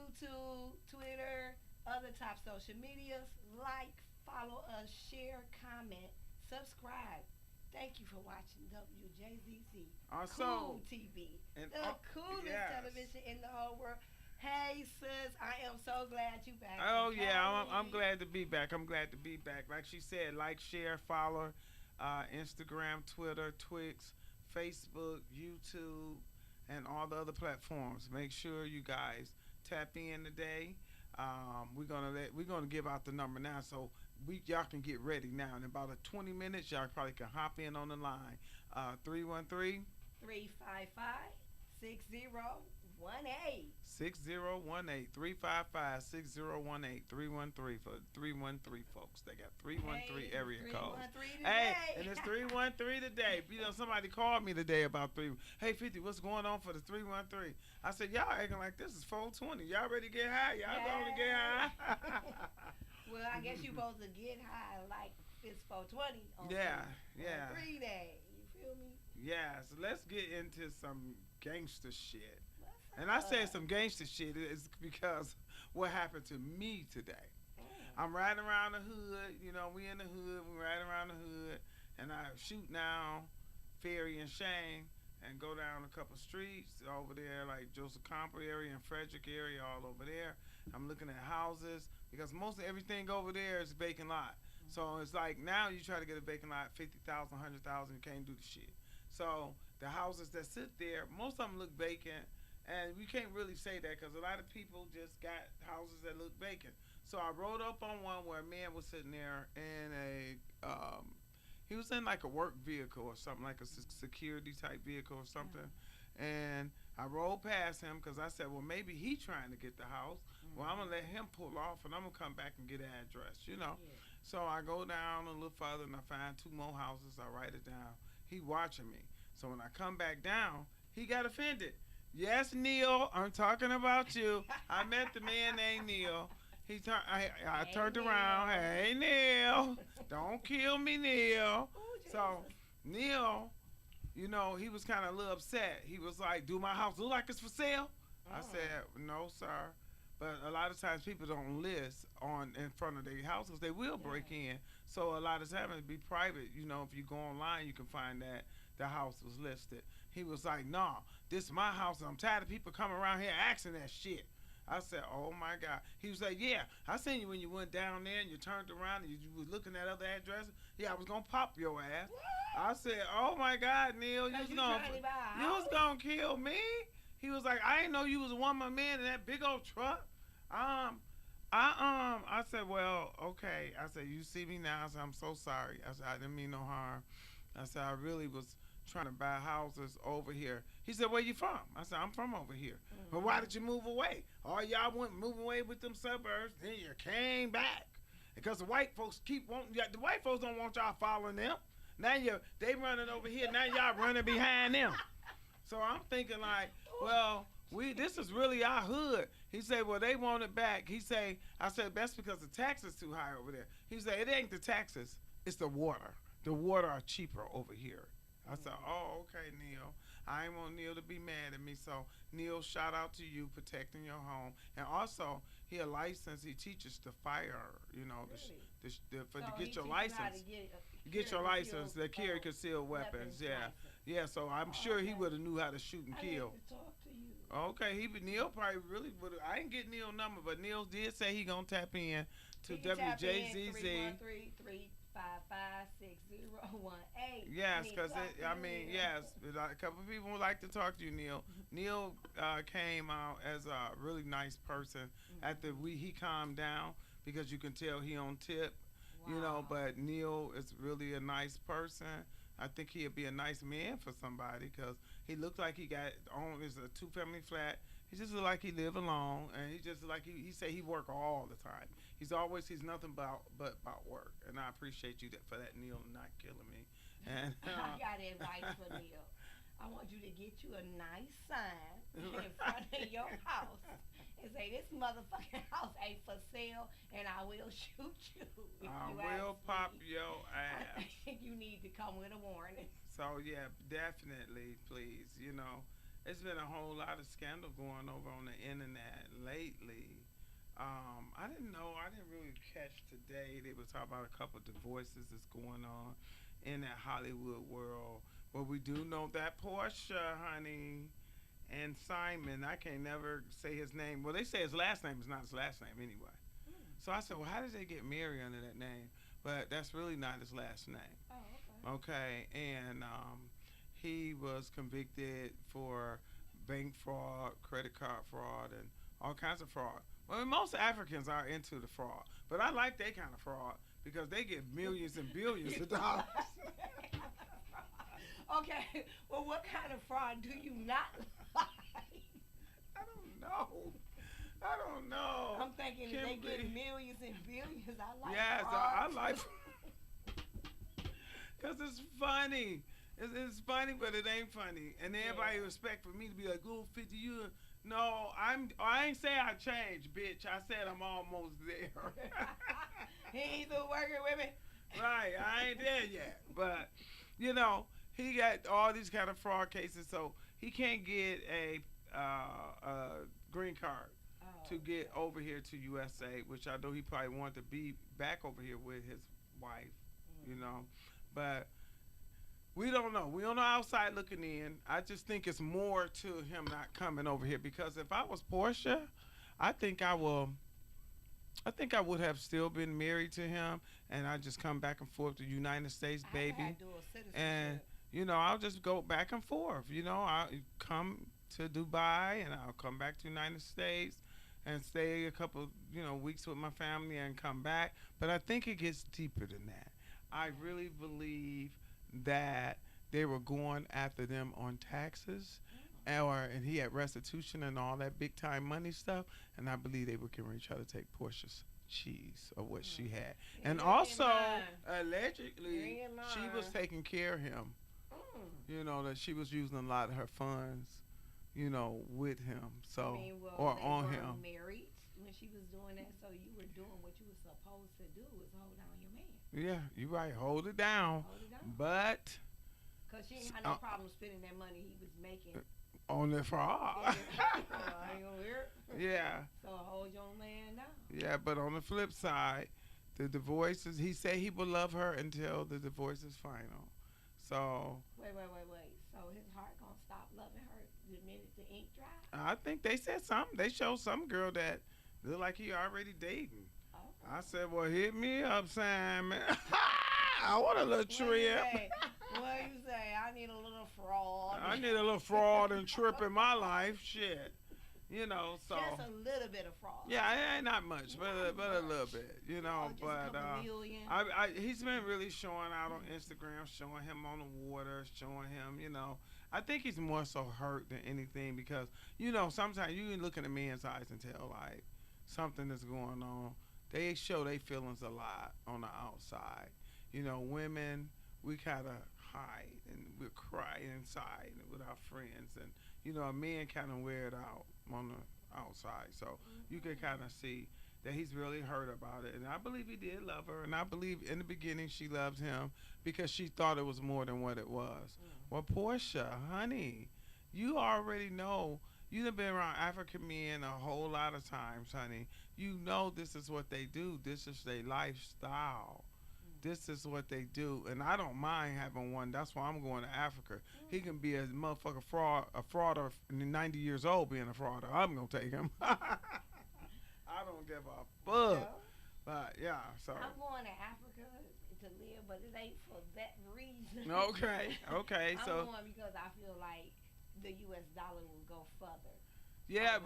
YouTube, Twitter, other top social medias. Like, follow us, share, comment, subscribe. Thank you for watching WJZZ Also, Cool TV, and the coolest yes. television in the whole world. Hey sis, I am so glad you back from Oh yeah, I'm Cali. glad to be back. I'm glad to be back. Like she said, like, share, follow, Instagram, Twitter, Twix, Facebook, YouTube, and all the other platforms. Make sure you guys tap in today. We're gonna give out the number now, so y'all can get ready now. In about 20 minutes, y'all probably can hop in on the line. 313 355 6018. 6018 355 6018 313 for 313 folks. They got 313 Hey, area codes. 313 Hey, today. and it's 313 today. You know, somebody called me today about three. Hey, 50, what's going on for the 313? I said, y'all acting like this is 420. Y'all ready to get high? Y'all going to get Yeah. high? Well, I guess you supposed to get high like it's 420 on Yeah, on yeah. 3 day. You feel me? Yeah, so let's get into some gangster shit. What's And I say up? some gangster shit is because what happened to me today. Mm. I'm riding around the hood, you know, we in the hood, we riding around the hood, and I shoot down Ferry and Shane and go down a couple streets over there, like Joseph Comper area and Frederick area, all over there. I'm looking at houses because most of everything over there is vacant lot. So it's like now you try to get a vacant lot, 50,000, 100,000, you can't do the shit. So the houses that sit there, most of them look vacant, and we can't really say that because a lot of people just got houses that look vacant. So I rode up on one where a man was sitting there in he was in like a work vehicle or something, like a security type vehicle or something. And I rolled past him because I said, well, maybe he trying to get the house. Well, I'm gonna let him pull off, and I'm gonna come back and get an address, you know. Yeah. So I go down a little further, and I find two more houses. I write it down. He watching me. So when I come back down, he got offended. Yes, Neil, I'm talking about you. I met the man named Neil. I Hey, turned around. Neil. Hey, Neil, don't kill me, Neil. Oh, So Jesus. Neil, you know, he was kind of a little upset. He was like, "Do my house look like it's for sale?" I Mm. said, "No, sir." But a lot of times people don't list on in front of their houses. They will break Yeah. in. So a lot of times it be private. You know, if you go online, you can find that the house was listed. He was like, "Nah, this is my house, and I'm tired of people coming around here asking that shit." I said, "Oh my God." He was like, "Yeah, I seen you when you went down there and you turned around and you was looking at other addresses. Yeah, I was gonna pop your ass." What? I said, "Oh my God, Neil, Cause you trying to buy a you was house? gonna kill me." He was like, "I didn't know you was one of my men in that big old truck." Um, I said, "Well, okay." I said, "You see me now." I said, "I'm so sorry." I said, "I didn't mean no harm." I said, "I really was trying to buy houses over here." He said, "Where you from?" I said, "I'm from over here." "But why Mm-hmm. did you move away? All y'all went moving away with them suburbs, then you came back because the white folks keep wanting. The white folks don't want y'all following them. Now they running over here. Now y'all running behind them." So I'm thinking like, well, this is really our hood. He said, well, they want it back. I said, that's because the taxes too high over there. He said, it ain't the taxes, it's the water. The water are cheaper over here. I said, oh, okay, Neil. I ain't want Neil to be mad at me. So, Neil, shout out to you protecting your home. And also, he a license. He teaches the fire, you know, Really? to So get he your teach you how to license. carry Get your license concealed to carry concealed weapons. weapons Yeah. license. Yeah, so I'm Oh, sure he okay. would have knew how to shoot and I need kill. to talk to you. Okay, Neil probably really would. I didn't get Neil number, but Neil did say he gonna tap in to He can tap in WJZZ. 313-355-6018. I Yes, need to because talk to I you, mean, Neil. yes, a couple of people would like to talk to you, Neil. Neil came out as a really nice person after he calmed down because you can tell he on tip, you know. Wow. But Neil is really a nice person. I think he'd be a nice man for somebody because he looks like he got on. It's a two-family flat. He just look like he live alone, and he just like he say he work all the time. He's nothing but about work, and I appreciate you for that, Neil, not killing me. And I got advice for Neil. I want you to get you a nice sign in front of your house and say, this motherfucking house ain't for sale and I will shoot you if I you will ask pop me. your I ass. think you need to come with a warning. So yeah, definitely, please. You know, it's been a whole lot of scandal going over on the internet lately. I didn't know. I didn't really catch today. They were talking about a couple of divorces that's going on in that Hollywood world. But we do know that Portia, honey, and Simon. I can't never say his name. Well, they say his last name is not his last name anyway. So I said, well, how did they get married under that name? But that's really not his last name. Oh, okay. Okay, and he was convicted for bank fraud, credit card fraud, and all kinds of fraud. Well, most Africans are into the fraud, but I like that kind of fraud because they get millions and billions of dollars. Okay, well, what kind of fraud do you not like? I don't know. I don't know. I'm thinking if they get millions and billions, I like yes, fraud. I like because it's funny. It's funny, but it ain't funny. And everybody expect for me to be like, "Oh, 50 years." No, I ain't say I changed, bitch. I said I'm almost there. He ain't still working with me. Right, I ain't there yet. But you know, he got all these kind of fraud cases, so he can't get a green card to get over here to USA, which I know he probably wanted to be back over here with his wife, you know. But we don't know. We don't know outside looking in. I just think it's more to him not coming over here because if I was Portia, I think I would have still been married to him, and I just come back and forth to the United States, baby. And you know, I'll just go back and forth. You know, I'll come to Dubai and I'll come back to the United States and stay a couple, weeks with my family and come back. But I think it gets deeper than that. I really believe that they were going after them on taxes, and he had restitution and all that big time money stuff. And I believe they were getting ready to try to take Portia's cheese of what she had. And also, allegedly, she was taking care of him. You know, that she was using a lot of her funds, with him. So, or on him. Married when she was doing that, so you were doing what you were supposed to do, was hold down your man. Yeah, you're right. Hold it down. But because she ain't had no problem spending that money he was making on the fraud. Yeah. So hold your man down. Yeah, but on the flip side, the divorces, he said he will love her until the divorce is final. So wait. So his heart gonna stop loving her the minute the ink dry? I think they said something. They showed some girl that looked like he already dating. Okay. I said, well, hit me up, Simon. I want a little trip. What you say? I need a little fraud. I need a little fraud and trip in my life. Shit. So. Just a little bit of fraud. Yeah, it ain't not much, but a little bit, but million. He's been really showing out on Instagram, showing him on the water, showing him, I think he's more so hurt than anything because, sometimes you can look in a man's eyes and tell, like, something is going on. They show their feelings a lot on the outside. Women, we kind of hide and we'll cry inside with our friends. And, a man kind of wear it out on the outside. So you can kind of see that he's really hurt about it. And I believe he did love her. And I believe in the beginning she loved him because she thought it was more than what it was. Well, Portia, honey, you already know. You've been around African men a whole lot of times, honey. You know this is what they do. This is their lifestyle. This is what they do. And I don't mind having one. That's why I'm going to Africa. He can be a motherfucker a frauder, 90 years old being a frauder. I'm going to take him. I don't give a fuck. Yeah. But, yeah, so. I'm going to Africa to live, but it ain't for that reason. Okay. I'm going because I feel like the U.S. dollar will go further. Yeah,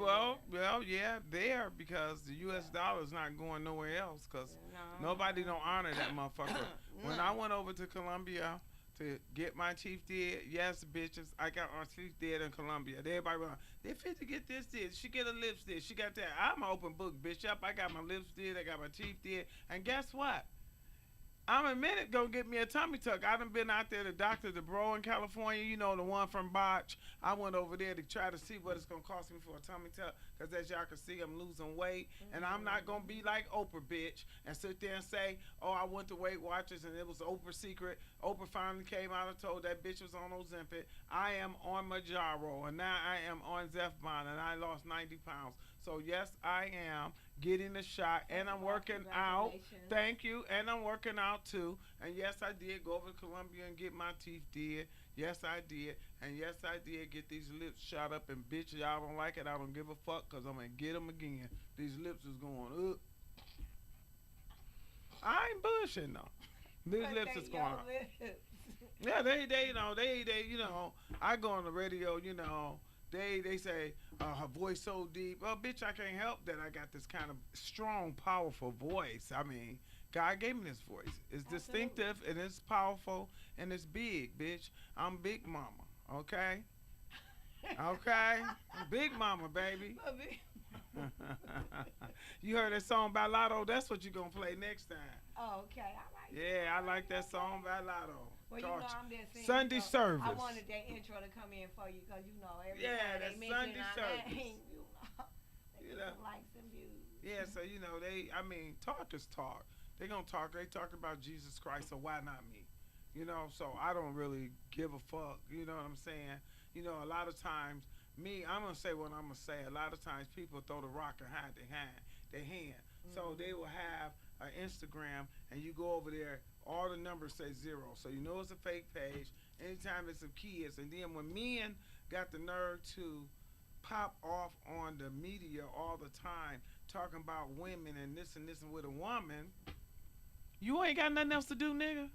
yeah, there because the U.S. dollar is not going nowhere else because nobody don't honor that motherfucker. When I went over to Colombia to get my teeth did, yes, bitches, I got my teeth did in Colombia. Everybody went, they fit to get this did. She get a lips did. She got that. I'm an open book, bitch. Yep, I got my lips did. I got my teeth did. And guess what? I'm a minute gonna get me a tummy tuck. I done been out there to Dr. DeBro in California, you know, the one from Botch. I went over there to try to see what it's gonna cost me for a tummy tuck, because as y'all can see, I'm losing weight. And I'm not gonna be like Oprah, bitch, and sit there and say, oh, I went to Weight Watchers and it was Oprah's secret. Oprah finally came out and told that bitch was on Ozempic. I am on Mounjaro, and now I am on Zepbound, and I lost 90 pounds. So yes, I am getting the shot, and I'm working out. Thank you, and I'm working out too. And yes, I did go over to Columbia and get my teeth did. Yes, I did. And yes, I did get these lips shot up. And bitch, y'all don't like it, I don't give a fuck, because I'm going to get them again. These lips is going up. I ain't bullshitting though. These lips is going up. Yeah, you know, I go on the radio, you know, they say her voice so deep. Well, bitch, I can't help that I got this kind of strong, powerful voice. I mean, God gave me this voice. It's distinctive, and it's powerful, and it's big, bitch. I'm Big Mama, okay? Okay? Big Mama, baby. You heard that song by Lotto? That's what you're going to play next time. Oh, okay. I like I like that song by Lotto. Well, you know, I'm just saying, Sunday service. I wanted that intro to come in for you, because, you know, every time that they Sunday mention service. name, you know, likes and views. Yeah, so, you know, talk is talk. They gonna talk. They talk about Jesus Christ, so why not me? You know, so I don't really give a fuck. You know what I'm saying? You know, a lot of times, I'm gonna say what I'm gonna say. A lot of times, people throw the rock and hide their hand. Mm-hmm. So they will have an Instagram, and you go over there, all the numbers say 0. So you know it's a fake page. Anytime it's some kids, and then when men got the nerve to pop off on the media all the time, talking about women and this and with a woman, you ain't got nothing else to do, nigga.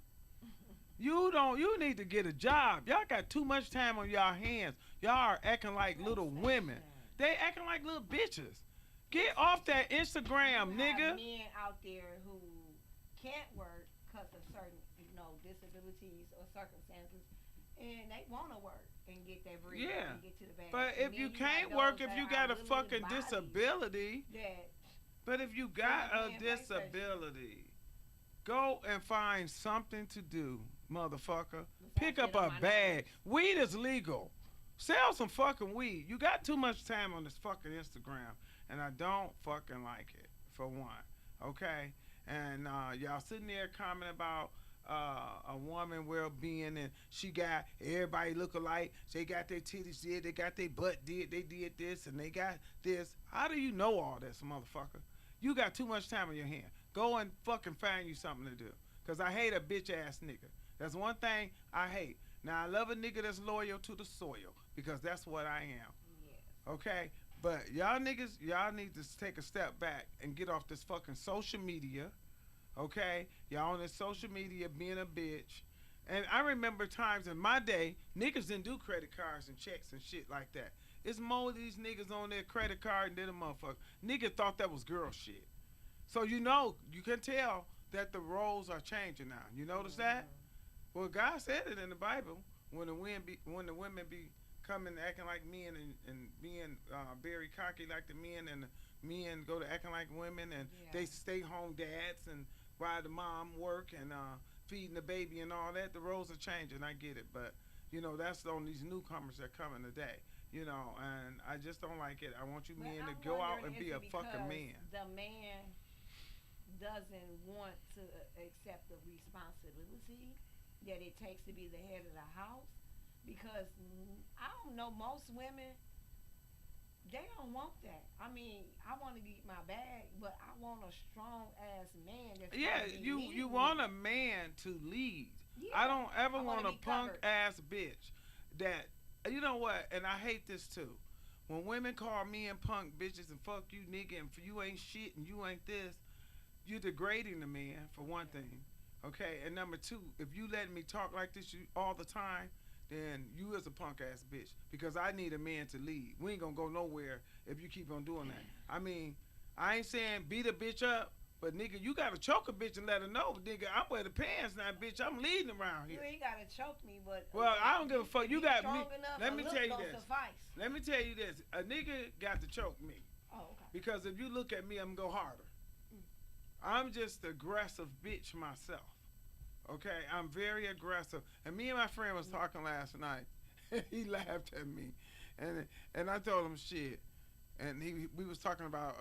You need to get a job. Y'all got too much time on y'all hands. Y'all are acting like little women. They acting like little bitches. Get off that Instagram, nigga. Men out there who can't work because of certain, you know, disabilities or circumstances, and they want to work and get that bread and get to the bag. But if you can't work, if you got a fucking disability, but if you got a disability, go and find something to do, motherfucker. Pick up a bag. Weed is legal. Sell some fucking weed. You got too much time on this fucking Instagram, and I don't fucking like it, for one. Okay? And y'all sitting there commenting about a woman well-being, and she got everybody look alike. They got their titties did, they got their butt did, they did this, and they got this. How do you know all this, motherfucker? You got too much time on your hand. Go and fucking find you something to do. Because I hate a bitch-ass nigga. That's one thing I hate. Now, I love a nigga that's loyal to the soil, because that's what I am. Yes. Okay? But y'all niggas, y'all need to take a step back and get off this fucking social media. Okay? Y'all on this social media being a bitch. And I remember times in my day, niggas didn't do credit cards and checks and shit like that. It's more of these niggas on their credit card than a motherfucker. Nigga thought that was girl shit. So you know, you can tell that the roles are changing now. You notice that? Well, God said it in the Bible, when the women be coming acting like men and being very cocky like the men, and the men go to acting like women, and they stay home dads and ride the mom work and feeding the baby and all that. The roles are changing. I get it, but you know, that's on these newcomers that are coming today. You know, and I just don't like it. I want you men to go out and be a fucking man. The man doesn't want to accept the responsibility that it takes to be the head of the house, because I don't know, most women, they don't want that. I mean, I want to get my bag, but I want a strong ass man that's you want a man to lead. I don't ever want a punk ass bitch that, you know what, and I hate this too, when women call men punk bitches and fuck you nigga and for you ain't shit and you ain't this, you're degrading the man, for one thing. Okay, and number two, if you let me talk like this all the time, then you is a punk ass bitch, because I need a man to lead. We ain't gonna go nowhere if you keep on doing that. I mean, I ain't saying beat a bitch up, but nigga, you gotta choke a bitch and let her know, nigga, I'm wearing the pants now, bitch. I'm leading around here. You ain't gotta choke me, but well, I don't give a fuck. You got me. Let me tell you this. Suffice. Let me tell you this. A nigga got to choke me. Oh, okay. Because if you look at me, I'm gonna go harder. I'm just aggressive bitch myself. Okay, I'm very aggressive. And me and my friend was talking last night. He laughed at me, and I told him shit. And we was talking about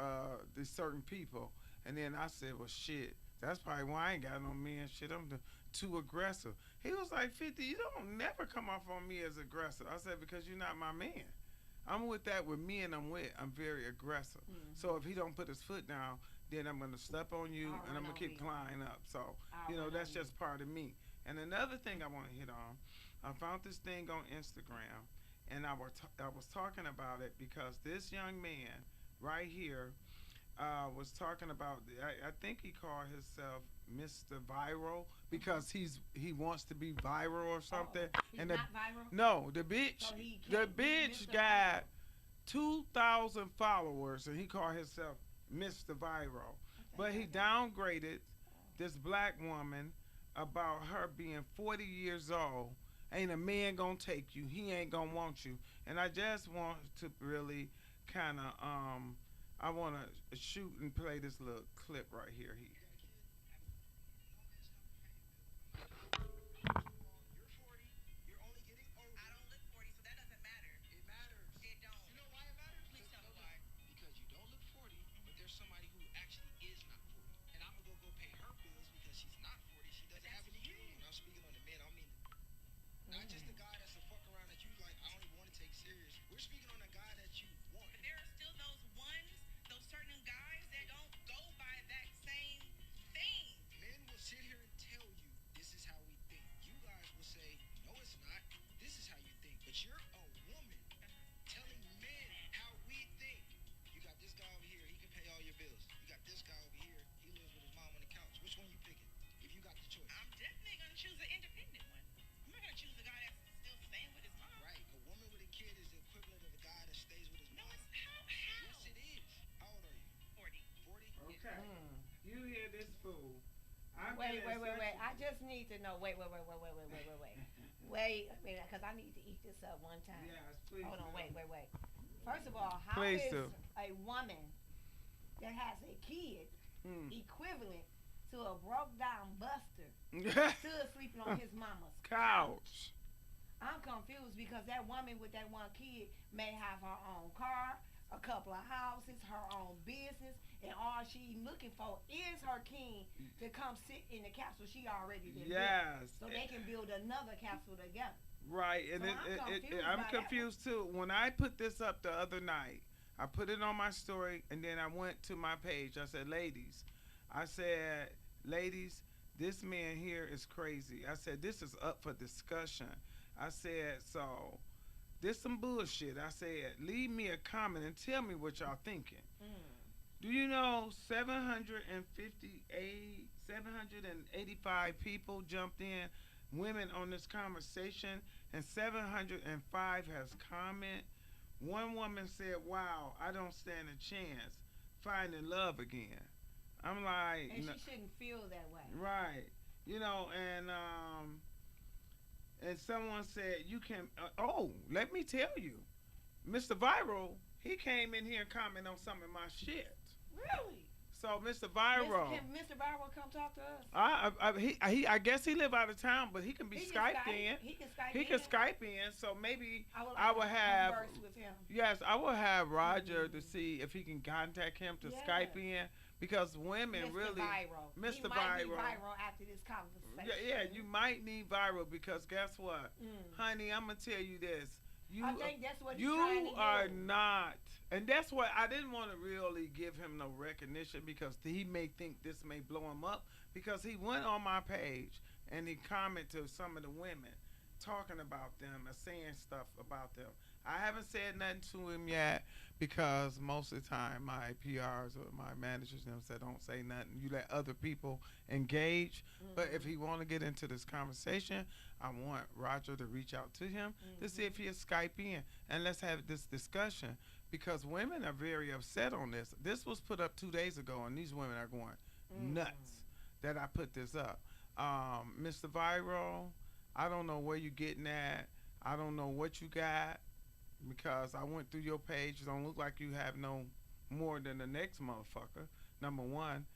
these certain people, and then I said, well, shit. That's probably why I ain't got no men. Shit, I'm too aggressive. He was like, 50, you don't never come off on me as aggressive. I said, because you're not my man. I'm with that with men I'm with. I'm very aggressive. So if he don't put his foot down, then I'm gonna step on you and I'm gonna keep climbing up. So that's just part of me. And another thing I want to hit on, I found this thing on Instagram, and I was talking about it because this young man right here was talking about. I think he called himself Mr. Viral because he wants to be viral or something. He's and not viral? No, the bitch So the bitch got 2,000 followers and he called himself Mr. Viral. But he downgraded this black woman about her being 40 years old. Ain't a man gonna take you. He ain't gonna want you. And I just want to really kind of I want to shoot and play this little clip right here. You hear this fool? Wait. I just need to know. Wait. Wait, because I need to eat this up one time. Yes, please. Hold on, wait. First of all, how is a woman that has a kid equivalent to a broke down buster still sleeping on his mama's couch? I'm confused because that woman with that one kid may have her own car, a couple of houses, her own business, and all she looking for is her king to come sit in the castle she already did. Yes. So they can build another castle together. Right, and so I'm confused too. When I put this up the other night, I put it on my story, and then I went to my page. I said, ladies, this man here is crazy. I said, this is up for discussion. I said, so this some bullshit. I said, leave me a comment and tell me what y'all thinking. Do you know 785 people jumped in, women on this conversation, and 705 has comment. One woman said, wow, I don't stand a chance finding love again. I'm like... And she shouldn't feel that way. Right. And someone said, you can... let me tell you. Mr. Viral, he came in here and commented on some of my shit. Really? So, Mr. Viral... Can Mr. Viral come talk to us? I guess he live out of town, but he can be Skyped in. He can Skype in. He can Skype in, so maybe I will have... converse with him. Yes, I will have Roger to see if he can contact him to Skype in. Because women Mr. really... Viral. Mr. He might be Viral. viral after this conversation. Yeah, you might need viral because guess what? Honey, I'm going to tell you this. I think that's what he's trying to do. You are not... And that's why I didn't want to really give him no recognition because he may think this may blow him up because he went on my page and he commented to some of the women talking about them and saying stuff about them. I haven't said nothing to him yet because most of the time my PRs or my managers them said don't say nothing. You let other people engage. But if he want to get into this conversation, I want Roger to reach out to him to see if he'll Skype in and let's have this discussion because women are very upset on this. This was put up 2 days ago and these women are going nuts that I put this up. Mr. Viral, I don't know where you're getting at. I don't know what you got. Because I went through your page, it don't look like you have no more than the next motherfucker. Number one,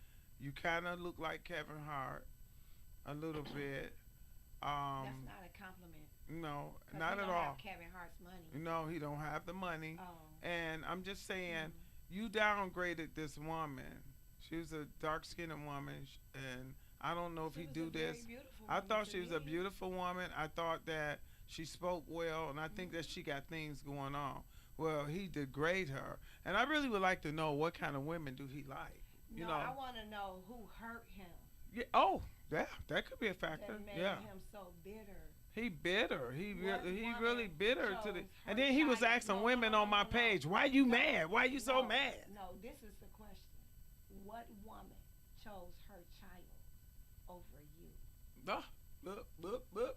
you kind of look like Kevin Hart. a little bit. That's not a compliment. No, 'Cause not he at don't all. have Kevin Hart's money. No, he don't have the money. Oh. And I'm just saying, Mm. you downgraded this woman. She was a dark-skinned woman, and I don't know if She he was do a very this. beautiful I woman thought to she was a me. beautiful woman. I thought that she spoke well, and I think that she got things going on. Well, he degrade her, and I really would like to know what kind of women do he like. You No, know? I want to know who hurt him Yeah. Oh, yeah, that could be a factor. that made Yeah. him so bitter. He bitter. He What really woman bitter to the. chose And her then he was child? asking No, women no, no, on my no, no. page, "Why you No, mad? Why you so no, mad?" No, this is the question. What woman chose her child over you? Ah, look.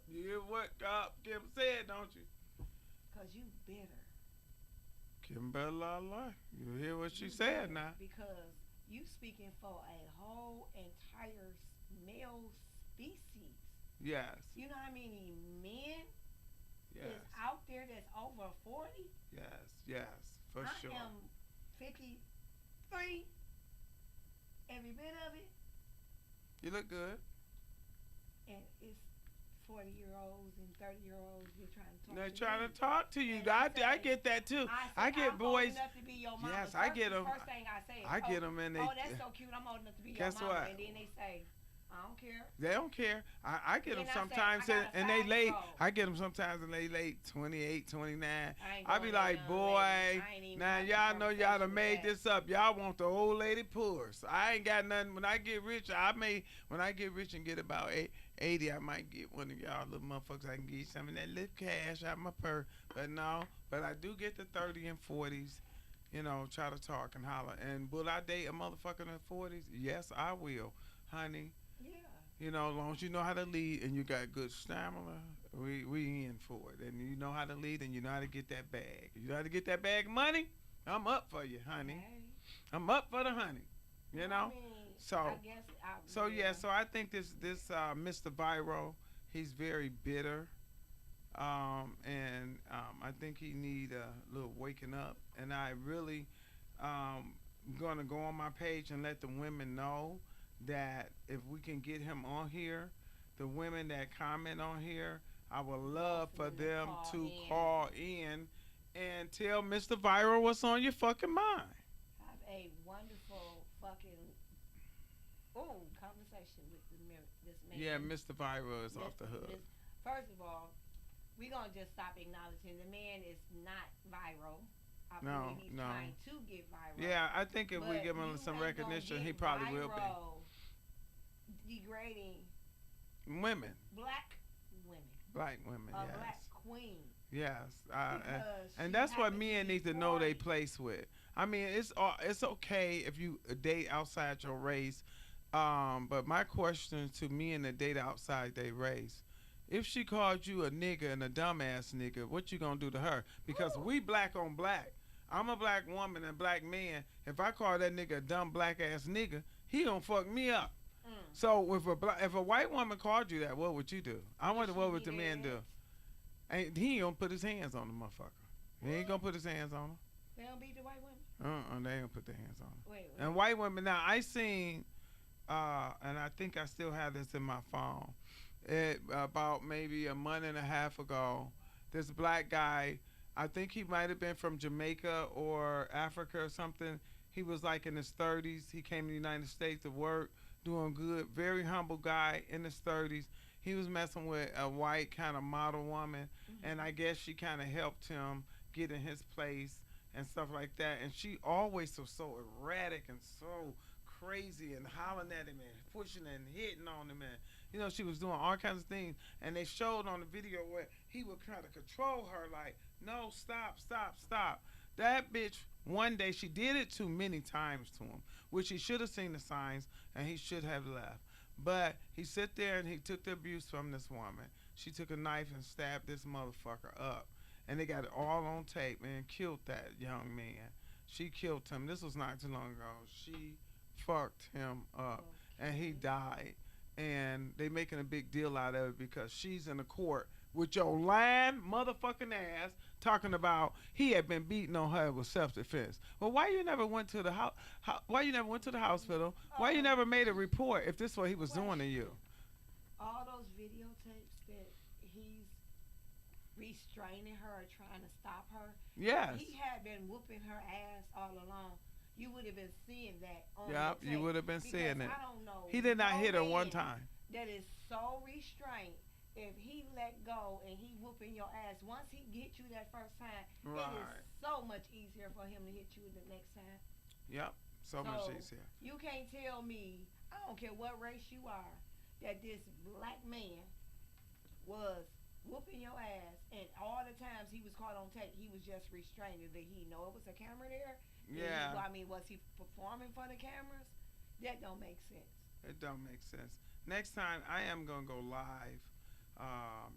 You hear what Kim said, don't you? Because you bitter. Kim better lie. You hear what she You said bitter now? because you speaking for a whole entire male species. Yes. You know how many men Yes. is out there that's over 40? Yes. For I sure. am 53, every bit of it, You look good. and it's 40-year-olds and 30-year-olds you're trying to talk They're to. trying me. to talk to you. And I I say- get that too. I I get I'm boys. old enough to be your mama. Yes, I get 'em. First thing I say is, I get them and they. oh, that's so cute. I'm old enough to be your Guess mama. what? And then they say, I don't care. They don't care. I get them Then I say, sometimes I got a and they late. 5-year-old. I get them sometimes and they late 28, 29. I ain't I be going that like, young, boy, lady. I ain't even now having a y'all know y'all done conversation made with that. this up. Y'all want the old lady purse. I ain't got nothing. When I get rich, when I get rich and get about 80, I might get one of y'all little motherfuckers. I can get some of that little cash out my purse. But no, but I do get the 30 and 40s. You know, try to talk and holler. And will I date a motherfucker in the 40s? Yes, I will, honey. Yeah. You know, as long as you know how to lead and you got good stamina, we in for it. And you know how to lead and you know how to get that bag. You know how to get that bag of money? I'm up for you, honey. Hey. I'm up for the honey. You know? I mean, So- I guess So I think this Mr. Viral, he's very bitter. I think he need a little waking up. And I really gonna go on my page and let the women know that if we can get him on here, the women that comment on here, I would love for them to call in and tell Mr. Viral what's on your fucking mind. have a wonderful fucking conversation with this man. Yeah, Mr. Viral is off the hook. First of all, we're gonna just stop acknowledging the man is not viral. I believe he's trying to get viral. Yeah, I think if we But give him you some ain't gonna recognition, get he probably will viral degrading be. Women, black women, black women, a yes. black queen. Yes, Because and she that's what happens to men be need to know they 40. place with. I mean, it's okay if you date outside your race, but my question to men that date outside their race, if she called you a nigga and a dumbass nigga, what you gonna do to her? Because we black on black. I'm a black woman and black man. If I call that nigga a dumb black ass nigga, he gonna fuck me up. So if a white woman called you that, what would you do? I wonder what would the man do? Ain't he gonna put his hands on the motherfucker? He ain't gonna put his hands on her. They don't beat the white women. They ain't gonna put their hands on her. Wait. And white women now, I seen, and I think I still have this in my phone. About maybe a month and a half ago, this black guy, I think he might have been from Jamaica or Africa or something. He was like in his 30s. He came to the United States to work, doing good. Very humble guy in his 30s. He was messing with a white kind of model woman, and I guess she kind of helped him get in his place and stuff like that. And she always was so erratic and so crazy and hollering at him and pushing and hitting on him, and you know, she was doing all kinds of things. And they showed on the video where he would kind of control her, like, no, stop. That bitch, one day, she did it too many times to him, which he should have seen the signs and he should have left. But he sit there and he took the abuse from this woman. She took a knife and stabbed this motherfucker up. And they got it all on tape and killed that young man. She killed him. This was not too long ago. She fucked him up and he died. And they making a big deal out of it because she's in the court with your lying motherfucking ass talking about he had been beating on her with self-defense. Well, why you never went to the house? Why you never went to the hospital? Why you never made a report if this is what he was doing to you? videotapes that he's restraining her or trying to stop her. Yes. He had been whooping her ass all along. You would have been seeing that on Yep, the you tape would have been because seeing it. I don't know He did not no hit her one man time. that is so restrained. If he let go and he whooping your ass, once he get you that first time, it Right. is so much easier for him to hit you the next time. Yep. So much easier. You can't tell me, I don't care what race you are, that this black man was whooping your ass, and all the times he was caught on tape, he was just restrained. Did he know it was a camera there? Yeah. I mean, was he performing for the cameras? That don't make sense. It don't make sense. Next time I am gonna go live.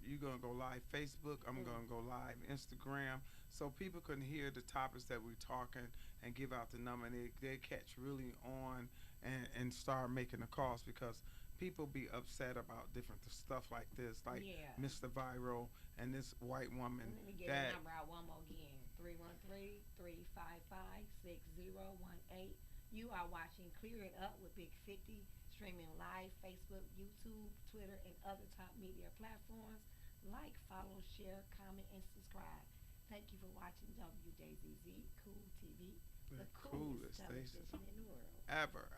You're gonna go live Facebook. I'm gonna go live Instagram, so people can hear the topics that we're talking and give out the number. And they catch really on and start making the calls because people be upset about different stuff like this, like Mr. Viral and this white woman. Let me get the number out one more again. 313-355-6018. You are watching Clear It Up with Big 50, streaming live Facebook, YouTube, Twitter, and other top media platforms. Like, follow, share, comment, and subscribe. Thank you for watching Wjzz Cool TV, the coolest television in the world. Ever.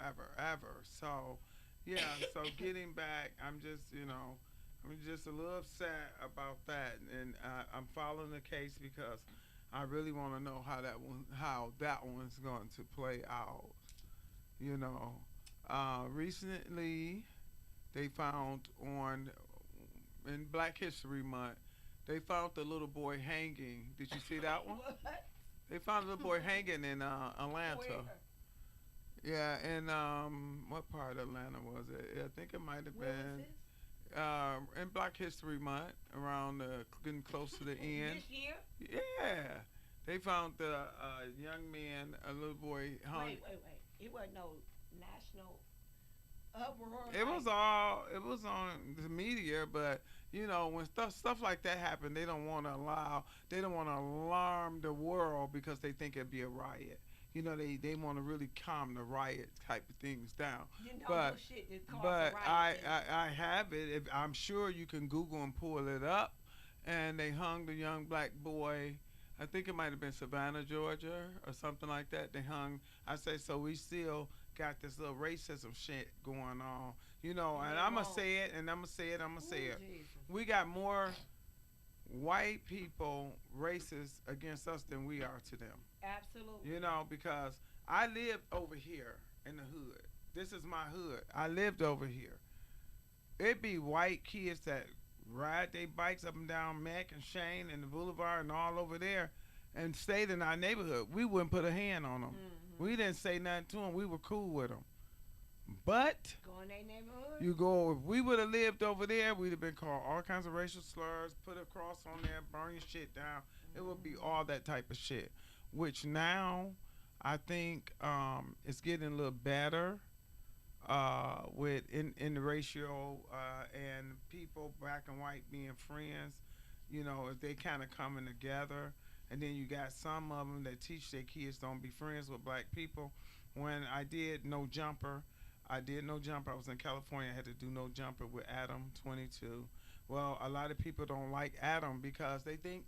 So, yeah, so getting back, I'm just a little upset about that. And I'm following the case because I really want to know how that one's going to play out. Recently they found in Black History Month, they found the little boy hanging. Did you see that one? What? They found the little boy hanging in Atlanta. Where? Yeah, in what part of Atlanta was it? I think it might have been in Black History Month, around getting close to the end. This year? Yeah, they found the young man, a little boy hung. Wait. It wasn't no national uproar. It was on the media, but when stuff like that happen, they don't want to alarm the world because they think it'd be a riot. They want to really calm the riot type of things down. But I have it. I'm sure you can Google and pull it up. And they hung the young black boy. I think it might have been Savannah, Georgia, or something like that. They hung. I say, so we still got this little racism shit going on, and I'm gonna say it, and I'm gonna say it. Jesus. We got more white people racist against us than we are to them. Absolutely. Because I lived over here in the hood. This is my hood. I lived over here. It be white kids that ride their bikes up and down Mac and Shane and the Boulevard and all over there and stayed in our neighborhood. We wouldn't put a hand on them. Mm-hmm. We didn't say nothing to them. We were cool with them. But go in their neighborhood? If we would have lived over there, we'd have been called all kinds of racial slurs, put a cross on there, burn your shit down. Mm-hmm. It would be all that type of shit. Which now I think it's getting a little better with in the ratio and people black and white being friends. If they kind of coming together. And then you got some of them that teach their kids don't be friends with black people. When I did No Jumper, I was in California. I had to do No Jumper with Adam, 22. Well, a lot of people don't like Adam because they think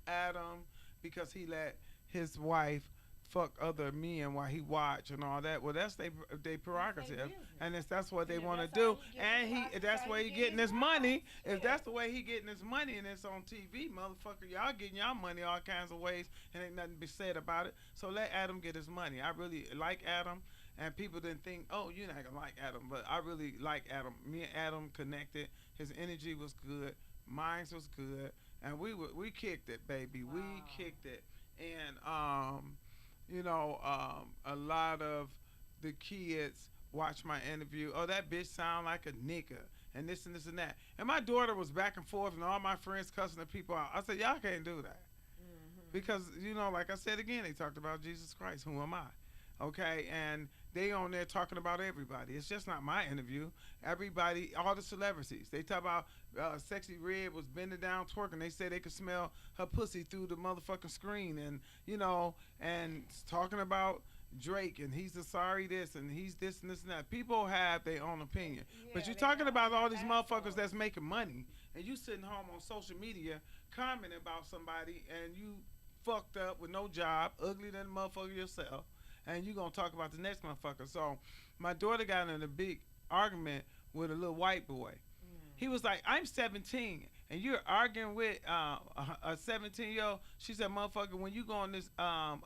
because he let his wife fuck other men while he watch and all that. Well, that's their prerogative, and that's what they want to do. And that's where he getting his money. If that's the way he getting his money, and it's on TV, motherfucker, y'all getting y'all money all kinds of ways, and ain't nothing to be said about it. So let Adam get his money. I really like Adam, and people didn't think, oh, you're not gonna like Adam, but I really like Adam. Me and Adam connected. His energy was good. Mine was good, and we kicked it, baby. Wow. We kicked it, and a lot of the kids watch my interview. Oh, that bitch sound like a nigga, and this and this and that. And my daughter was back and forth, and all my friends cussing the people out. I said, y'all can't do that. Mm-hmm. Because, like I said again, they talked about Jesus Christ. Who am I? Okay, and they on there talking about everybody. It's just not my interview. Everybody, all the celebrities. They talk about Sexy Red was bending down twerking. They said they could smell her pussy through the motherfucking screen, and and talking about Drake and he's a sorry this and he's this and this and that. People have their own opinion. Yeah, But you're they talking got about all these assholes. motherfuckers that's making money and you sitting home on social media commenting about somebody and you fucked up with no job, ugly than the motherfucker yourself, and you gonna talk about the next motherfucker. So my daughter got in a big argument with a little white boy. He was like, I'm 17, and you're arguing with a 17-year-old. She said, motherfucker, when you go on this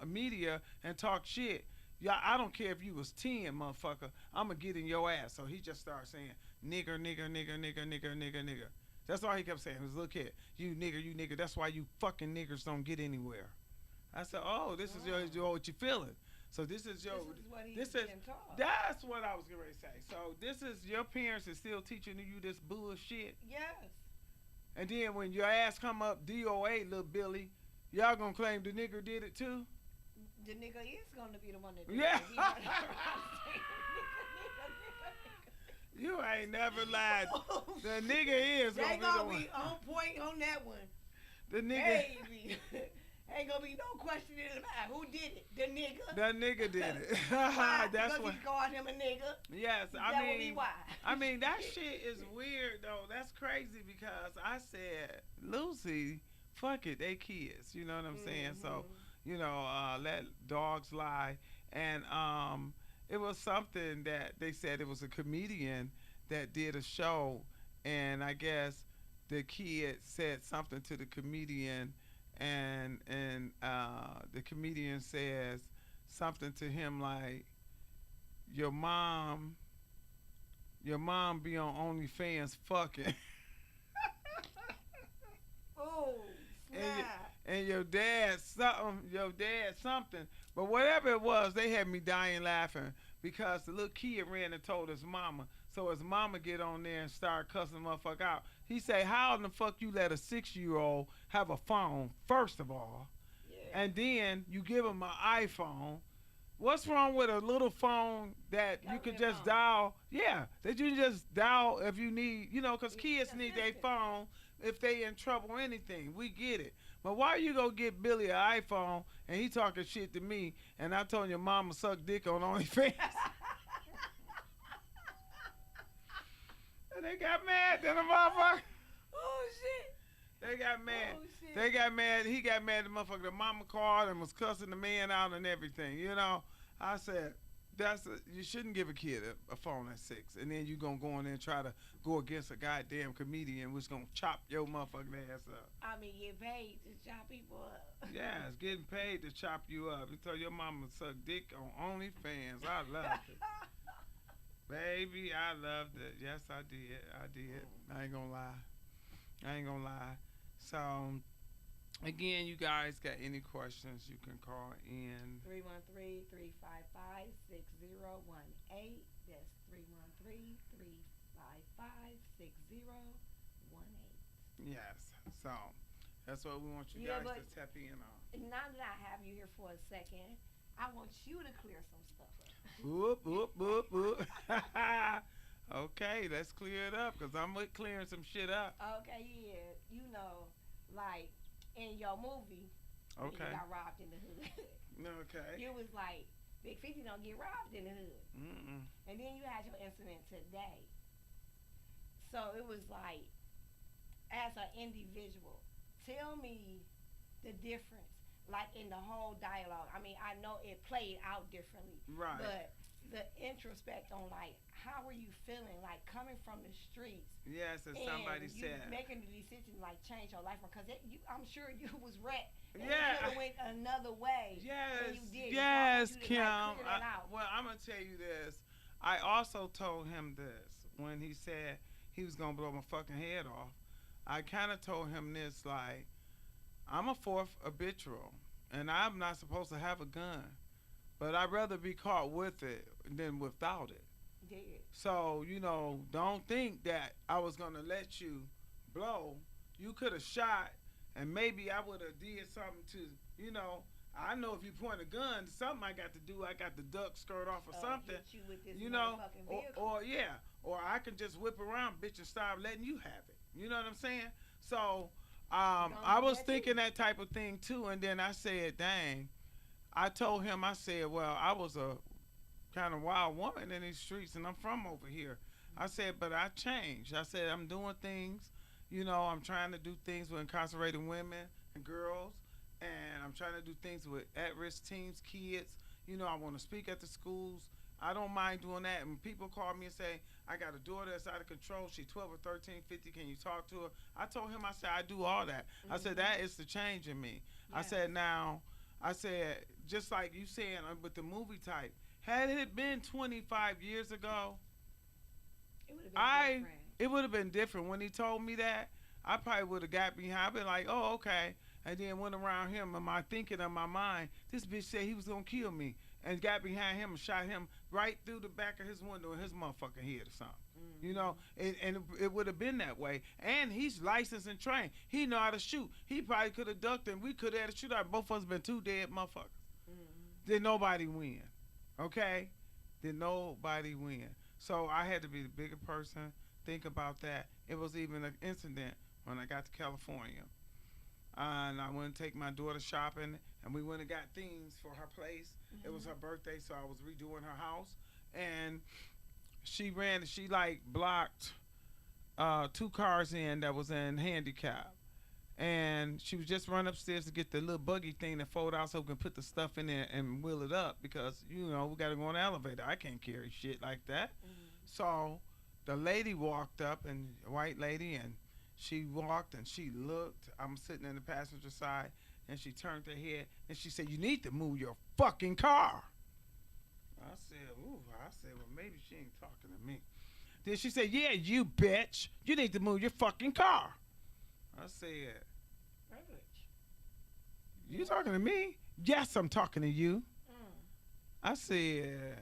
media and talk shit, yeah, I don't care if you was 10, motherfucker. I'm going to get in your ass. So he just started saying, nigger, nigger, nigger, nigger, nigger, nigger, nigger. That's all he kept saying. He was, look here, you nigger. That's why you fucking niggers don't get anywhere. I said, oh, this is your what you feeling. So this is that's what I was going to say. So this is your parents is still teaching you this bullshit. Yes. And then when your ass come up DOA, little Billy, y'all gonna claim the nigger did it too? The nigga is gonna be the one that did yeah. it. You ain't never lied. The nigga is gonna be the one. Be on point on that one. The nigga. Baby. Ain't gonna be no question in about who did it. The nigga. The nigga did it. Why? That's because what. he called him a nigga. Yes, that would be why. I mean that shit is weird though. That's crazy because I said Lucy, fuck it, they kids. You know what I'm saying? So, you know, let dogs lie. And it was something that they said it was a comedian that did a show, and I guess the kid said something to the comedian. And the comedian says something to him like, your mom be on OnlyFans fucking. Oh, snap. And your dad something. But whatever it was, they had me dying laughing because the little kid ran and told his mama. So his mama get on there and start cussing the motherfucker out. He say, how in the fuck you let a 6-year-old have a phone, first of all, and then you give him an iPhone? What's wrong with a little phone that you could just dial? Yeah, that you just dial if you need, you know, because kids need their phone if they in trouble or anything. We get it. But why you go get Billy an iPhone and he talking shit to me and I told your mama suck dick on OnlyFans? And they got mad then the motherfucker. Oh shit. They got mad. Oh, shit. They got mad. He got mad. The motherfucker. The mama called and was cussing the man out and everything. You know. I said, you shouldn't give a kid a phone at 6, and then you gonna go in there and try to go against a goddamn comedian who's gonna chop your motherfucking ass up. I mean, get paid to chop people up. Yeah, it's getting paid to chop you up. You tell your mama suck dick on OnlyFans. I love it. Baby, I loved it. Yes, I did. I ain't gonna lie. So, again, you guys got any questions, you can call in. 313-355-6018. That's 313-355-6018. Yes. So, that's what we want you guys to tap in on. Now that I have you here for a second, I want you to clear some stuff up. Whoop. Okay, let's clear it up because I'm clearing some shit up. Okay, yeah. You know, like in your movie, you got robbed in the hood. Okay. You was like, Big 50 don't get robbed in the hood. Mm-mm. And then you had your incident today. So it was like, as an individual, tell me the difference. Like in the whole dialogue. I mean, I know it played out differently. Right. But the introspect on like, how were you feeling? Like coming from the streets. Yes, as somebody said. Making the decision like change your life. Because I'm sure you was wrecked. And yeah. You could have went another way. Yes. And you did. Yes, so Kim. Well, I'm going to tell you this. I also told him this when he said he was going to blow my fucking head off. I kind of told him this like, I'm a 4th habitual, and I'm not supposed to have a gun, but I'd rather be caught with it than without it. Yeah. So, you know, don't think that I was going to let you blow. You could have shot, and maybe I would have did something to, you know, I know if you point a gun, something I got to do. I got to duck, skirt off or something. Hit you with this you know, vehicle. or I can just whip around, bitch, and start letting you have it. You know what I'm saying? So, I was thinking that type of thing too, and then I said, dang, I told him, I said, well, I was a kind of wild woman in these streets, and I'm from over here. I said, but I changed. I said, I'm doing things, I'm trying to do things with incarcerated women and girls, and I'm trying to do things with at-risk teens, kids. I want to speak at the schools. I don't mind doing that. And people call me and say, I got a daughter that's out of control. She's 12 or 13, 50. Can you talk to her? I told him, I said, I do all that. I said, that is the change in me. I said, now, just like you saying with the movie type, had it been 25 years ago, it would have been different. When he told me that, I probably would have got behind. I'd been like, oh, okay. And then went around him in my thinking of my mind, this bitch said he was going to kill me. And got behind him and shot him right through the back of his window in his motherfucking head or something. And it would have been that way. And he's licensed and trained. He know how to shoot. He probably could have ducked and we could have had a shootout. Both of us been two dead motherfuckers. Did nobody win. Okay? Did nobody win. So I had to be the bigger person, think about that. It was even an incident when I got to California. And I went to take my daughter shopping, and we went and got things for her place. It was her birthday, so I was redoing her house. And she blocked 2 cars in that was in handicap. And she was just running upstairs to get the little buggy thing that fold out so we can put the stuff in there and wheel it up because, we got to go on the elevator. I can't carry shit like that. So the lady walked up, and a white lady, and she walked and she looked. I'm sitting in the passenger side, and she turned her head, and she said, you need to move your fucking car. I said, well, maybe she ain't talking to me. Then she said, yeah, you bitch. You need to move your fucking car. I said, you talking to me? Yes, I'm talking to you. I said,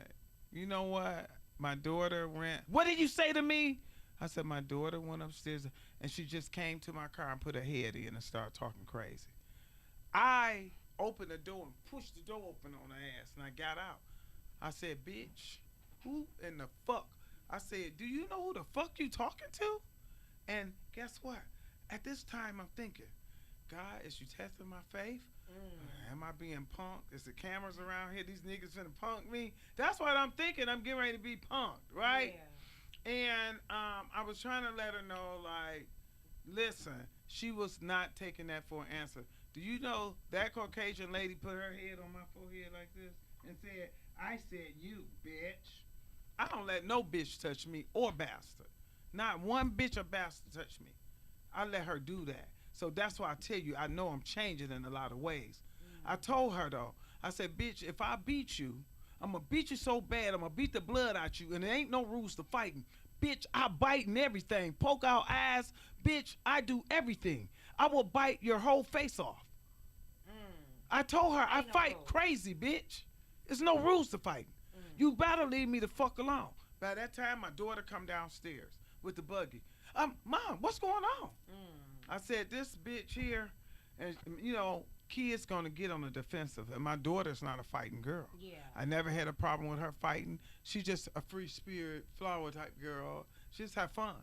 you know what? My daughter went, what did you say to me? I said, my daughter went upstairs and she just came to my car and put her head in and started talking crazy. I opened the door and pushed the door open on her ass, and I got out. I said, bitch, who in the fuck? I said, do you know who the fuck you talking to? And guess what? At this time, I'm thinking, God, is you testing my faith? Am I being punked? Is the cameras around here? These niggas finna punk me? That's what I'm thinking. I'm getting ready to be punked, right? Yeah. And I was trying to let her know, like, listen, she was not taking that for an answer. Do you know that Caucasian lady put her head on my forehead like this and said, I said you, bitch. I don't let no bitch touch me or bastard. Not one bitch or bastard touch me. I let her do that. So that's why I tell you, I know I'm changing in a lot of ways. I told her, though, I said, bitch, if I beat you, I'm going to beat you so bad, I'm going to beat the blood out you, and there ain't no rules to fighting. Bitch, I bite and everything. Poke out eyes. Bitch, I do everything. I will bite your whole face off. I told her, I fight crazy, bitch. There's no rules to fighting. You better leave me the fuck alone. By that time, my daughter come downstairs with the buggy. Mom, what's going on? I said, this bitch here, and kids gonna get on the defensive, and my daughter's not a fighting girl. Yeah. I never had a problem with her fighting. She's just a free spirit, flower type girl. She just have fun.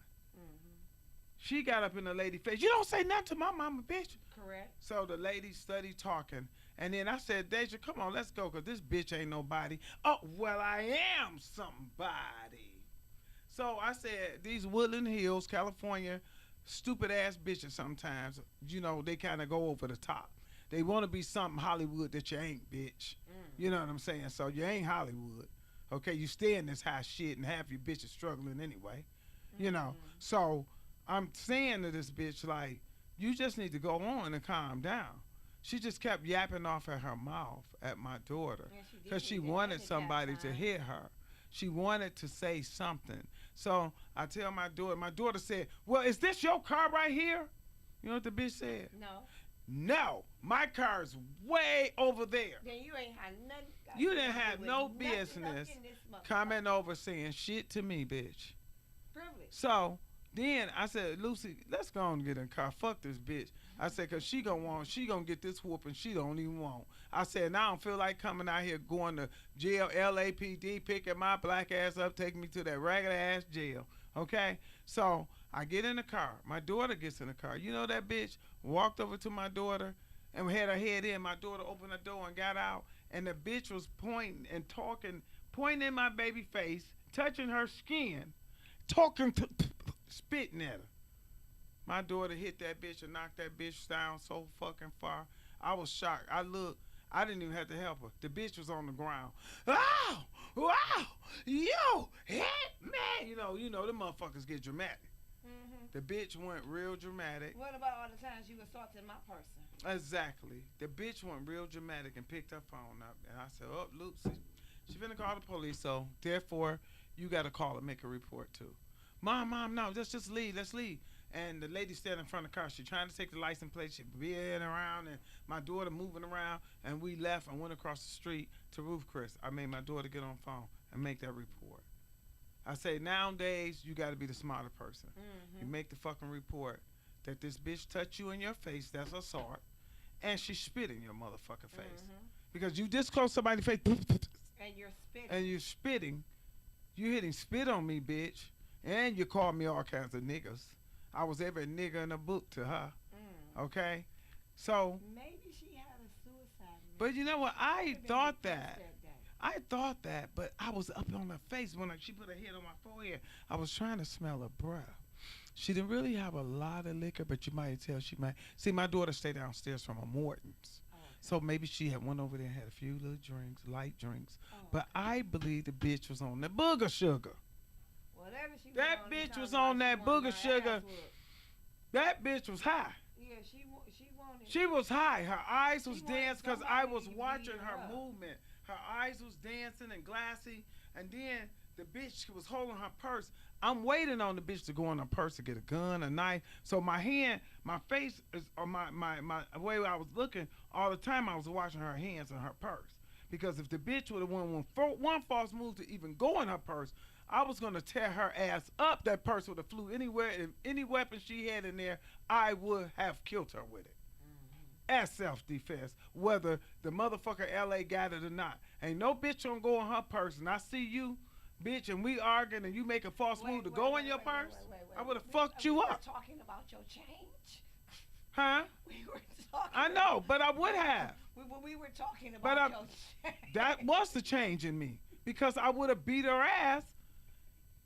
She got up in the lady face. You don't say nothing to my mama, bitch. Correct. So the lady studied talking, and then I said, Deja, come on, let's go, because this bitch ain't nobody. Oh, well, I am somebody. So I said, these Woodland Hills, California, stupid-ass bitches sometimes, they kind of go over the top. They want to be something Hollywood that you ain't, bitch. You know what I'm saying? So you ain't Hollywood. Okay, you stay in this high shit, and half your bitches struggling anyway. So I'm saying to this bitch, like, you just need to go on and calm down. She just kept yapping off at her mouth at my daughter because she wanted somebody to hear her. She wanted to say something. So I tell my daughter said, well, is this your car right here? You know what the bitch said? No, my car's way over there. Then you ain't had nothing. You didn't have no business coming over saying shit to me, bitch. Privilege. So then I said, Lucy, let's go and get in the car. Fuck this bitch. I said, because she gonna get this whooping she don't even want. I said, now I don't feel like coming out here going to jail, LAPD, picking my black ass up, taking me to that ragged ass jail. Okay? So I get in the car. My daughter gets in the car. You know that bitch walked over to my daughter and had her head in. My daughter opened the door and got out, and the bitch was pointing and talking, pointing in my baby face, touching her skin, talking to, spitting at her. My daughter hit that bitch and knocked that bitch down so fucking far. I was shocked. I looked. I didn't even have to help her. The bitch was on the ground. Oh, wow, yo, hit me. You know, the motherfuckers get dramatic. Mm-hmm. The bitch went real dramatic. What about all the times you assaulted my person? Exactly. The bitch went real dramatic and picked her phone up. And I said, oh, Lucy, she finna call the police, so therefore, you got to call and make a report too. Mom, no, let's just leave. Let's leave. And the lady standing in front of the car, she trying to take the license plate. She veering around, and my daughter moving around. And we left and went across the street to Ruth Chris. I made my daughter get on the phone and make that report. I say, nowadays, you got to be the smarter person. Mm-hmm. You make the fucking report that this bitch touched you in your face, that's assault, and she spit in your motherfucking face. Mm-hmm. Because you this close to somebody's face, and you're spitting. And you're spitting. You hitting spit on me, bitch. And you called me all kinds of niggas. I was every nigga in the book to her. Okay? So. Maybe she had a suicide. But you know what? I thought that. I thought that, but I was up on her face when she put her head on my forehead. I was trying to smell her breath. She didn't really have a lot of liquor, but you might tell she might. See, my daughter stayed downstairs from a Morton's. So maybe she had went over there and had a few little drinks, light drinks. But I believe the bitch was on that booger sugar. Whatever she was that on, bitch was on that booger sugar. That bitch was high. Yeah, she wanted. She was high. Her eyes was dancing because I was watching her movement. Her eyes was dancing and glassy. And then the bitch was holding her purse. I'm waiting on the bitch to go in her purse to get a gun, a knife. So my hand, my face is on my way I was looking all the time. I was watching her hands and her purse. Because if the bitch would have won one false move to even go in her purse, I was going to tear her ass up. That purse would have flew anywhere. If any weapon she had in there, I would have killed her with it. As self-defense, whether the motherfucker LA got it or not. Ain't no bitch gonna go in her purse, and I see you, bitch, and we arguing, and you make a false move to go in your purse, I would have fucked you up. We were talking about your change. Huh? We were talking. I know, but I would have. We were talking about your change. That was the change in me, because I would have beat her ass.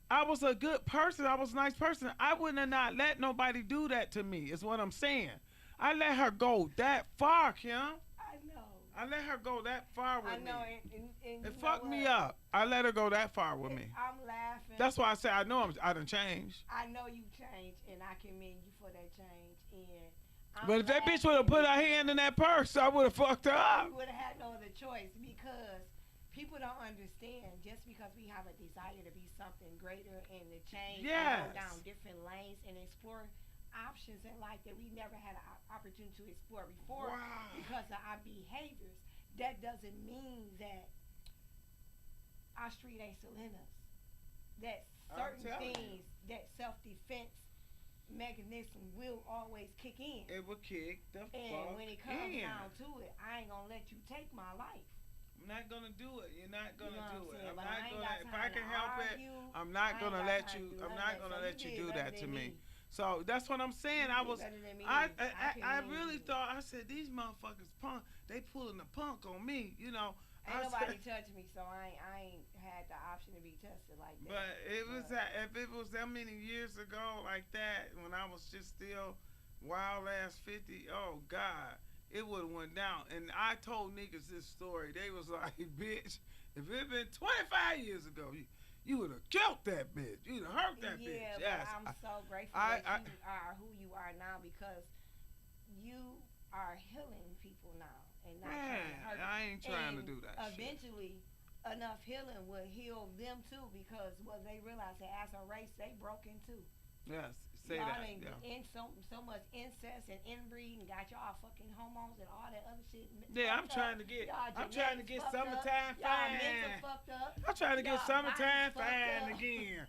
I was a good person. I was a nice person. I wouldn't have not let nobody do that to me, is what I'm saying. I let her go that far, Kim. I know. I let her go that far with me. I know, and it fucked me up. I let her go that far with me. I'm laughing. That's why I say I know I done changed. I know you changed, and I commend you for that change. And but if that bitch would have put her hand in that purse, I would have fucked her up. You would have had no other choice, because people don't understand, just because we have a desire to be something greater and to change and go down different lanes and explore options in life that we never had an opportunity to explore before because of our behaviors, that doesn't mean that our street ain't still in us. That certain things, that self-defense mechanism will always kick in. It will kick the fuck in. And when it comes down to it, I ain't gonna let you take my life. I'm not gonna do it. You're not gonna do it. I'm not gonna. If I can help it, I'm not gonna let you. I'm not gonna let you do that to me. So that's what I'm saying. I really thought, I said, these motherfuckers punk, they pulling the punk on me, you know. Ain't nobody touched me, so I ain't had the option to be tested like that. But it was if it was that many years ago like that, when I was just still wild ass 50, oh God, it would have went down. And I told niggas this story. They was like, bitch, if it had been 25 years ago, you would have killed that bitch. You'd have hurt that bitch. Yeah, but I'm so grateful that you are who you are now, because you are healing people now. And not I ain't trying to do that eventually, enough healing will heal them too, because they realize that as a race, they broken too. Yes, say that. So much incest and inbreeding got y'all fucking hormones and all that other shit. Yeah, I'm trying to get summertime fine. I'm trying to get summertime fine again.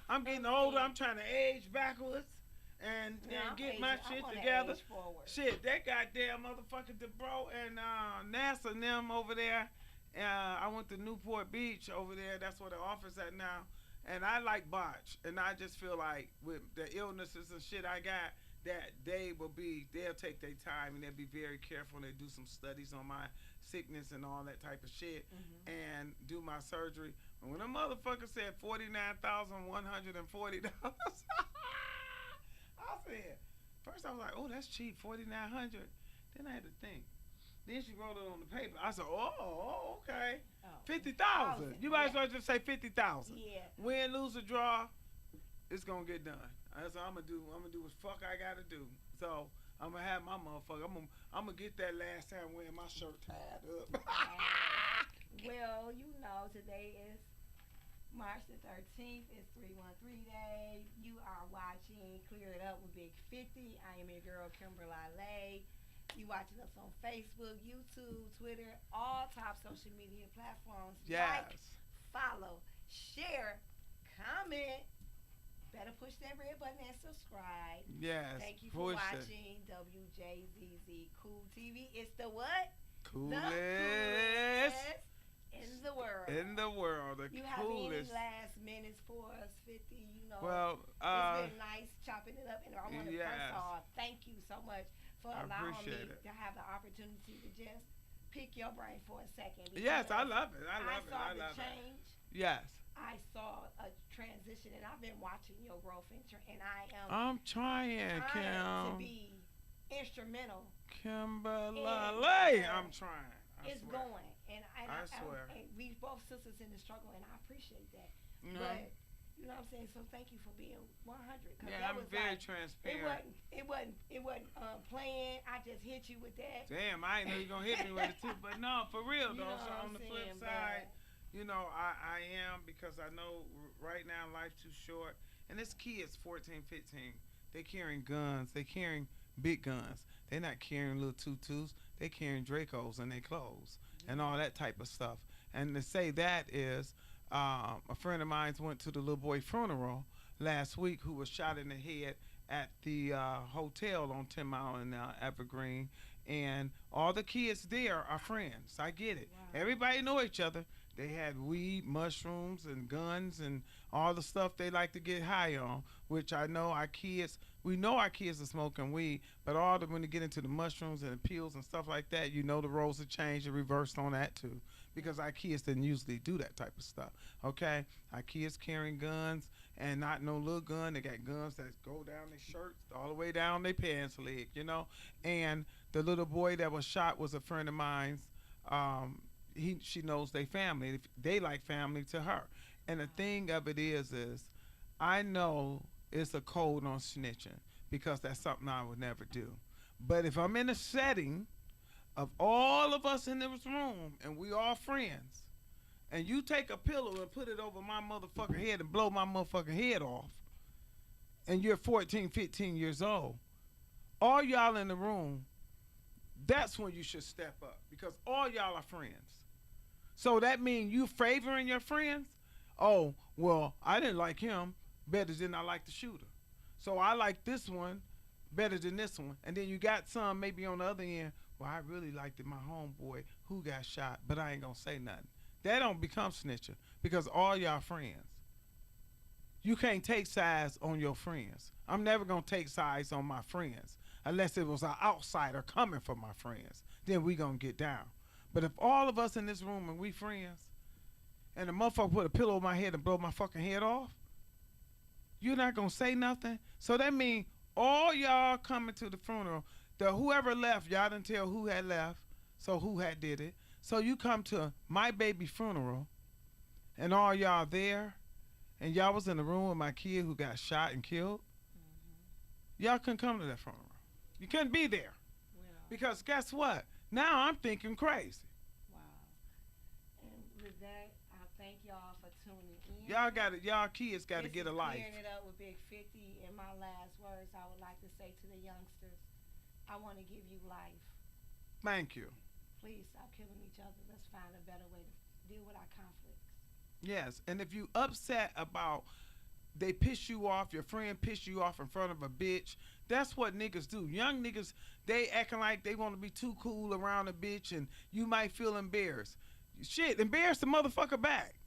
I'm getting older. I'm trying to age backwards and get my shit together. Shit, that goddamn motherfucker DeBro and NASA and them over there. I went to Newport Beach over there. That's where the office at now. And I like botch, and I just feel like with the illnesses and shit I got, that they'll take their time and they'll be very careful and they do some studies on my sickness and all that type of shit and do my surgery. And when a motherfucker said $49,140, I said, first I was like, oh, that's cheap, 4,900. Then I had to think. Then she wrote it on the paper. I said, oh, okay. 50,000. You might as well just say 50,000. Yeah. Win, lose, or draw, it's gonna get done. That's what I'm gonna do. I'm gonna do what fuck I gotta do. So I'm gonna have my motherfucker. I'm gonna get that last time wearing my shirt tied up. Well, you know, today is March the 13th. It's 313 Day. You are watching Clear It Up with Big 50. I am your girl, Kimberly. You watching us on Facebook, YouTube, Twitter, all top social media platforms. Yes. Like, follow, share, comment. Better push that red button and subscribe. Yes. Thank you for watching Wjzz Cool TV. It's the what? Coolest. The coolest in the world. In the world. The you coolest. have any last minutes for us, 50? You know, well, it's been nice chopping it up. And I want to yes. first of all thank you so much for allowing me it. to have the opportunity to just pick your brain for a second. Yes, I love it. I saw love the change. Yes. I saw a transition, and I've been watching your growth, and I'm trying, Kim. to be instrumental. Kimberly, I'm trying. It's swear. going, and I swear. And we both sisters in the struggle, and I appreciate that. Mm-hmm. But you know what I'm saying? So thank you for being 100. Yeah, I'm very transparent. It wasn't planned. I just hit you with that. Damn, I didn't know you were gonna hit me with it too. But no, for real though. So on the flip side, you know, I am, because I know right now life's too short. And this kids 14, 15, they carrying guns. They carrying big guns. They're not carrying little tutus. They carrying Dracos in their clothes and all that type of stuff. And to say that is, a friend of mine went to the little boy funeral last week who was shot in the head at the hotel on 10 Mile in Evergreen. And all the kids there are friends. I get it. Wow. Everybody know each other. They had weed, mushrooms, and guns, and all the stuff they like to get high on, which I know our kids, we know our kids are smoking weed, but when they get into the mushrooms and the pills and stuff like that, you know the roles have changed and reversed on that too, because our kids didn't usually do that type of stuff, okay? Our kids carrying guns, and not no little gun. They got guns that go down their shirts all the way down their pants leg, you know? And the little boy that was shot was a friend of mine's. She knows they family. They like family to her. And the thing of it is I know it's a code on snitching, because that's something I would never do. But if I'm in a setting of all of us in this room and we all friends, and you take a pillow and put it over my motherfucking head and blow my motherfucking head off, and you're 14, 15 years old, all y'all in the room, that's when you should step up, because all y'all are friends. So that means you favoring your friends? Oh, well, I didn't like him better than I like the shooter. So I like this one better than this one. And then you got some maybe on the other end, well, I really liked my homeboy who got shot, but I ain't gonna say nothing. That don't become snitching, because all y'all friends. You can't take sides on your friends. I'm never gonna take sides on my friends unless it was an outsider coming from my friends. Then we gonna get down. But if all of us in this room and we friends, and the motherfucker put a pillow on my head and blow my fucking head off, you're not gonna say nothing. So that means all y'all coming to the funeral, whoever left, y'all didn't tell who had left, so who had did it. So you come to my baby funeral, and all y'all there, and y'all was in the room with my kid who got shot and killed. Y'all couldn't come to that funeral. You couldn't be there. Wow. Because guess what? Now I'm thinking crazy. Wow. And with that, I thank y'all for tuning in. Y'all kids gotta get a life. Clearing it up with Big 50. In my last words, I would like to say to the youngsters, I want to give you life. Thank you. Please stop killing each other. Let's find a better way to deal with our conflicts. Yes, and if you upset about they piss you off, your friend piss you off in front of a bitch, that's what niggas do. Young niggas, they acting like they want to be too cool around a bitch, and you might feel embarrassed. Shit, embarrass the motherfucker back.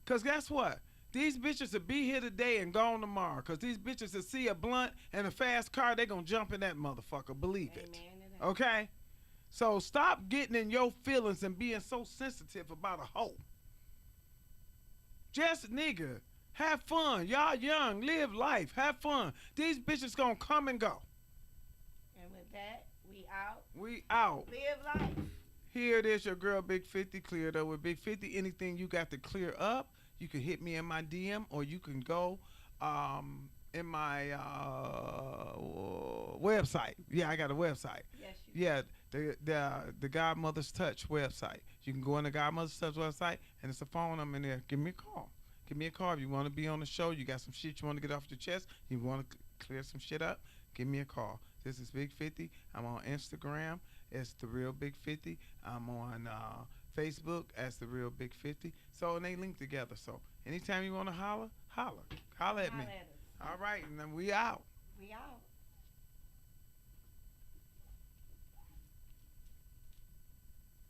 Because guess what? These bitches will be here today and gone tomorrow. Because these bitches will see a blunt and a fast car, they going to jump in that motherfucker. Believe it. Okay? So stop getting in your feelings and being so sensitive about a hoe. Just nigga, have fun. Y'all young, live life, have fun. These bitches gonna come and go. And with that, we out. We out. Live life. Here it is, your girl Big 50 cleared up. With Big 50, anything you got to clear up, you can hit me in my DM, or you can go in my website. Yeah, I got a website. Yes, you Yeah, the Godmother's Touch website. You can go on the Godmother's Touch website, and it's a phone number in there. Give me a call. Give me a call. If you want to be on the show, you got some shit you want to get off your chest, you want to clear some shit up, give me a call. This is Big 50. I'm on Instagram. It's The Real Big 50. I'm on Facebook as The Real Big 50. So, and they link together. So, anytime you want to holler, holler. Holler at me. All right, and then we out. We out.